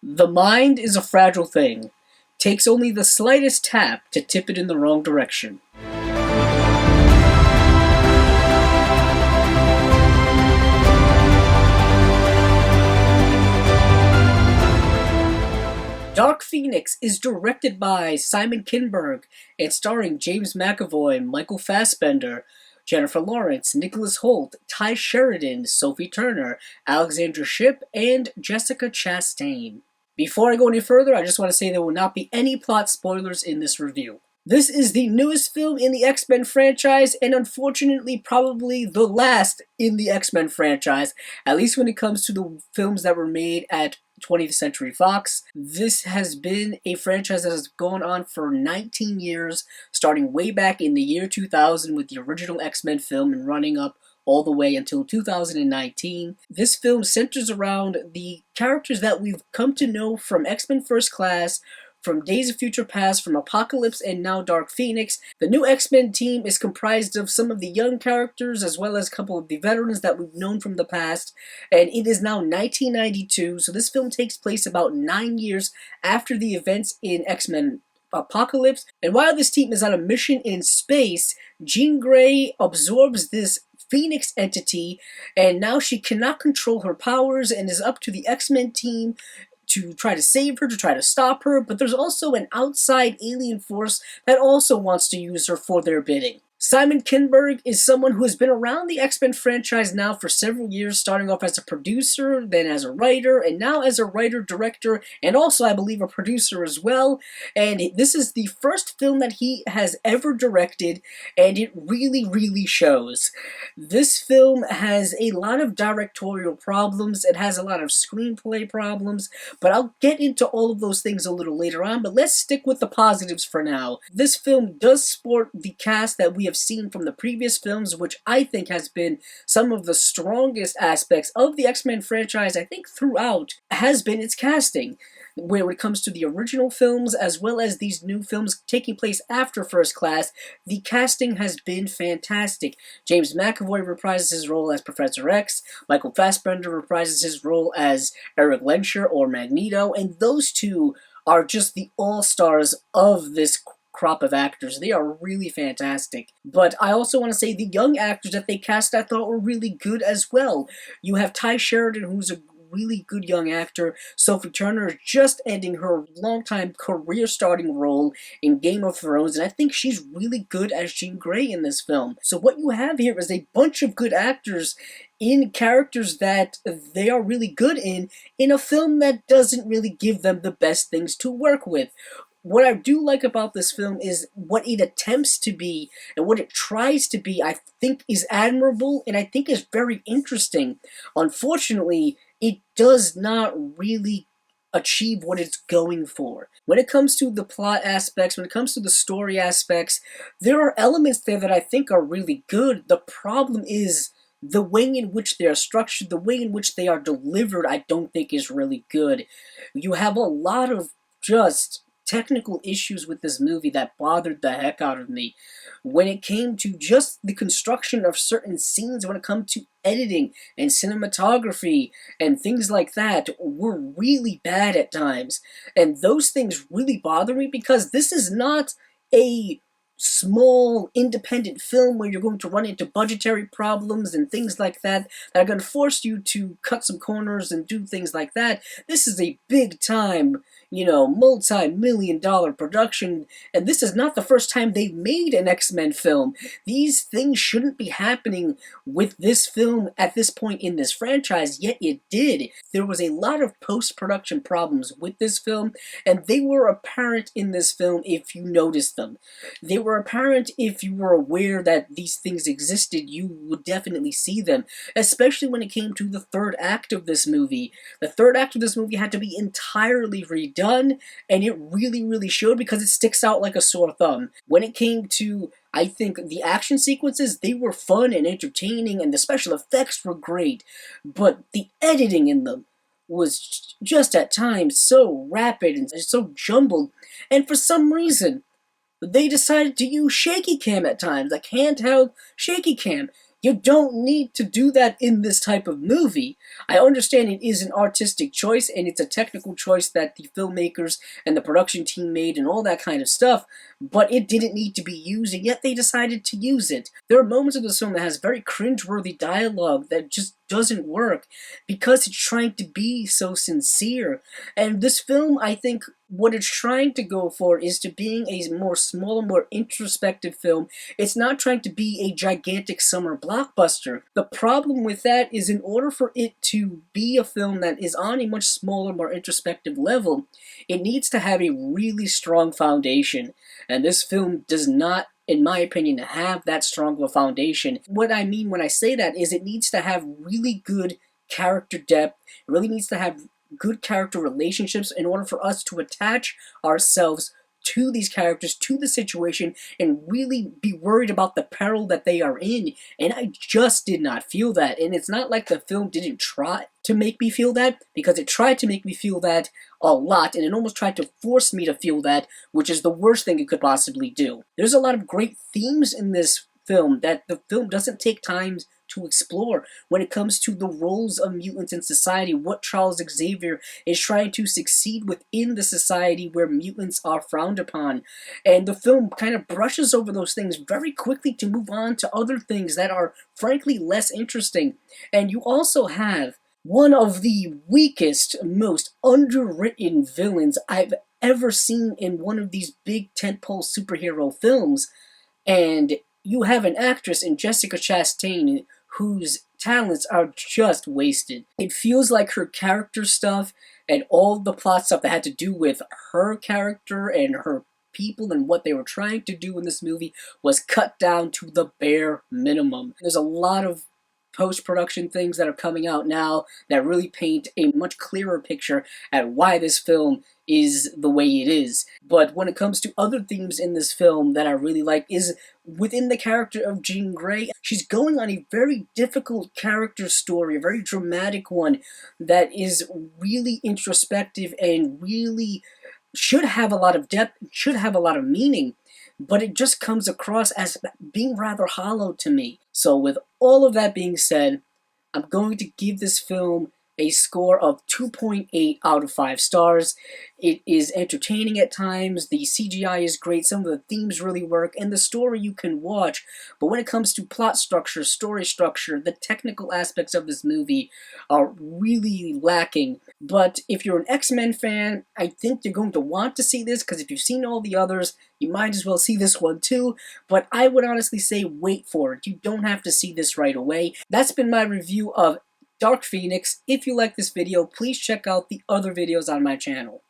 The mind is a fragile thing. Takes only the slightest tap to tip it in the wrong direction. Dark Phoenix is directed by Simon Kinberg and starring James McAvoy, Michael Fassbender, Jennifer Lawrence, Nicholas Holt, Tye Sheridan, Sophie Turner, Alexandra Shipp, and Jessica Chastain. Before I go any further, I just want to say there will not be any plot spoilers in this review. This is the newest film in the X-Men franchise, and unfortunately probably the last in the X-Men franchise, at least when it comes to the films that were made at 20th Century Fox. This has been a franchise that has gone on for 19 years, starting way back in the year 2000 with the original X-Men film and running up all the way until 2019. This film centers around the characters that we've come to know from X-Men First Class, from Days of Future Past, from Apocalypse, and now Dark Phoenix. The new X-Men team is comprised of some of the young characters as well as a couple of the veterans that we've known from the past, and it is now 1992, so this film takes place about 9 years after the events in X-Men Apocalypse. And while this team is on a mission in space, Jean Grey absorbs this Phoenix entity, and now she cannot control her powers and is up to the X-Men team to try to save her, to try to stop her, but there's also an outside alien force that also wants to use her for their bidding. Simon Kinberg is someone who has been around the X-Men franchise now for several years, starting off as a producer, then as a writer, and now as a writer-director, and also, I believe, a producer as well. And this is the first film that he has ever directed, and it really, really shows. This film has a lot of directorial problems, it has a lot of screenplay problems, but I'll get into all of those things a little later on, but let's stick with the positives for now. This film does sport the cast that we have seen from the previous films, which I think has been some of the strongest aspects of the X-Men franchise, I think throughout, has been its casting. When it comes to the original films, as well as these new films taking place after First Class, the casting has been fantastic. James McAvoy reprises his role as Professor X, Michael Fassbender reprises his role as Eric Lehnsherr or Magneto, and those two are just the all-stars of this crop of actors. They are really fantastic. But I also want to say the young actors that they cast I thought were really good as well. You have Tye Sheridan, who's a really good young actor. Sophie Turner is just ending her longtime career-starting role in Game of Thrones, and I think she's really good as Jean Grey in this film. So what you have here is a bunch of good actors in characters that they are really good in a film that doesn't really give them the best things to work with. What I do like about this film is what it attempts to be and what it tries to be, I think is admirable and I think is very interesting. Unfortunately, it does not really achieve what it's going for. When it comes to the plot aspects, when it comes to the story aspects, there are elements there that I think are really good. The problem is the way in which they are structured, the way in which they are delivered, I don't think is really good. You have a lot of just technical issues with this movie that bothered the heck out of me. When it came to just the construction of certain scenes, when it comes to editing and cinematography and things like that, were really bad at times. And those things really bother me because this is not a small independent film where you're going to run into budgetary problems and things like that are going to force you to cut some corners and do things like that. This is a big time, multi-million-dollar production, and this is not the first time they've made an X-Men film. These things shouldn't be happening with this film at this point in this franchise, yet it did. There was a lot of post-production problems with this film, and they were apparent in this film if you noticed them. They were apparent if you were aware that these things existed. You would definitely see them, especially when it came to the third act of this movie. The third act of this movie had to be entirely redone, and it really, really showed because it sticks out like a sore thumb. When it came to, I think, the action sequences, they were fun and entertaining, and the special effects were great, but the editing in them was just at times so rapid and so jumbled, and for some reason, they decided to use shaky cam at times, like handheld shaky cam. You don't need to do that in this type of movie. I understand it is an artistic choice and it's a technical choice that the filmmakers and the production team made and all that kind of stuff, but it didn't need to be used, and yet they decided to use it. There are moments of this film that has very cringeworthy dialogue that just doesn't work because it's trying to be so sincere. And this film, I think, what it's trying to go for is to being a more smaller, more introspective film. It's not trying to be a gigantic summer blockbuster. The problem with that is, in order for it to be a film that is on a much smaller, more introspective level, it needs to have a really strong foundation. And this film does not, in my opinion, have that strong of a foundation. What I mean when I say that is it needs to have really good character depth. It really needs to have good character relationships in order for us to attach ourselves to these characters, to the situation, and really be worried about the peril that they are in. And I just did not feel that. And it's not like the film didn't try to make me feel that, because it tried to make me feel that a lot, and it almost tried to force me to feel that, which is the worst thing it could possibly do. There's a lot of great themes in this film that the film doesn't take time to explore when it comes to the roles of mutants in society, what Charles Xavier is trying to succeed within the society where mutants are frowned upon. And the film kind of brushes over those things very quickly to move on to other things that are frankly less interesting. And you also have one of the weakest, most underwritten villains I've ever seen in one of these big tentpole superhero films. And you have an actress in Jessica Chastain whose talents are just wasted. It feels like her character stuff and all the plot stuff that had to do with her character and her people and what they were trying to do in this movie was cut down to the bare minimum. There's a lot of post-production things that are coming out now that really paint a much clearer picture at why this film is the way it is. But when it comes to other themes in this film that I really like is within the character of Jean Grey. She's going on a very difficult character story, a very dramatic one that is really introspective and really should have a lot of depth, should have a lot of meaning, but it just comes across as being rather hollow to me. So with all of that being said, I'm going to give this film a score of 2.8 out of 5 stars. It is entertaining at times, the CGI is great, some of the themes really work, and the story you can watch, but when it comes to plot structure, story structure, the technical aspects of this movie are really lacking. But if you're an X-Men fan, I think you're going to want to see this, because if you've seen all the others, you might as well see this one too, but I would honestly say wait for it. You don't have to see this right away. That's been my review of Dark Phoenix. If you like this video, please check out the other videos on my channel.